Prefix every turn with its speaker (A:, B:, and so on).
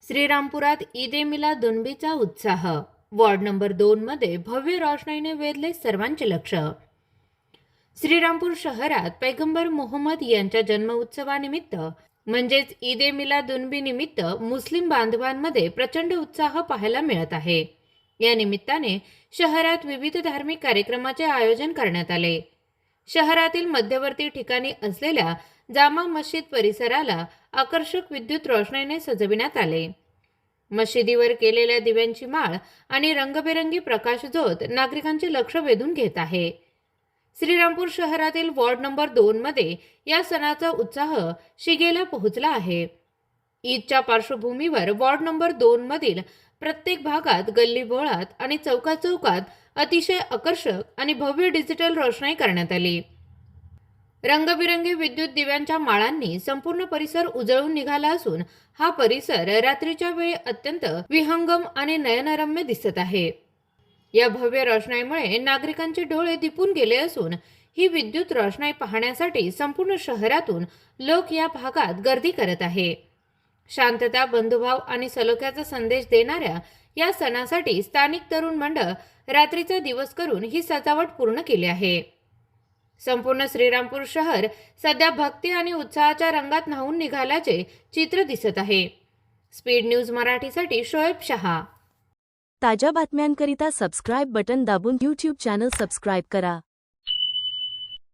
A: श्रीरामपुरात ईद ए मिलादुन्नबीचा उत्साह। Ward number 2 मध्ये भव्य रोषणाईने वेधले सर्वांचे लक्ष। श्रीरामपूर शहरात पैगंबर मोहम्मद यांच्या जन्म उत्सवानिमित्त म्हणजेच ईद ए मिलादुन्नबी निमित्त मुस्लिम बांधवांमध्ये प्रचंड उत्साह पाहायला मिळत आहे। या निमित्ताने शहरात विविध धार्मिक कार्यक्रमाचे आयोजन करण्यात आले। शहरातील मध्यवर्ती ठिकाणी असलेल्या जामा मस्जिद परिसराला आकर्षक विद्युत रोषणाईने सजविण्यात आले। मशिदीवर केलेल्या दिव्यांची माळ आणि रंगबेरंगी प्रकाशझोत नागरिकांचे लक्ष वेधून घेत आहे। श्रीरामपूर शहरातील वॉर्ड नंबर 2 मध्ये या सणाचा उत्साह शिगेला पोहोचला आहे। ईदच्या पार्श्वभूमीवर वॉर्ड नंबर 2 मधील प्रत्येक भागात गल्लीबोळात आणि चौकाचौकात अतिशय आकर्षक आणि भव्य डिजिटल रोषणाई करण्यात आली। रंगबिरंगी विद्युत दिव्यांच्या माळांनी संपूर्ण परिसर उजळून निघाला असून हा परिसर रात्रीच्या वेळी अत्यंत विहंगम आणि नयनरम्य दिसत आहे। या भव्य रोषणाईमुळे नागरिकांचे डोळे दिपून गेले असून ही विद्युत रोषणाई पाहण्यासाठी संपूर्ण शहरातून लोक या भागात गर्दी करत आहे। शांतता, बंधुभाव आणि सलोख्याचा संदेश देणाऱ्या या सणासाठी स्थानिक तरुण मंडळ रात्रीचा दिवस करून ही सजावट पूर्ण केली आहे। संपूर्ण श्रीरामपूर शहर सध्या भक्ती आणि उत्साहाच्या रंगात न्हाऊन निघाल्याचे चित्र दिसत आहे। स्पीड न्यूज मराठीसाठी शोएब शहा।
B: ताज्या बातम्यांकरिता सबस्क्राइब बटन दाबून YouTube चॅनल सबस्क्राइब करा।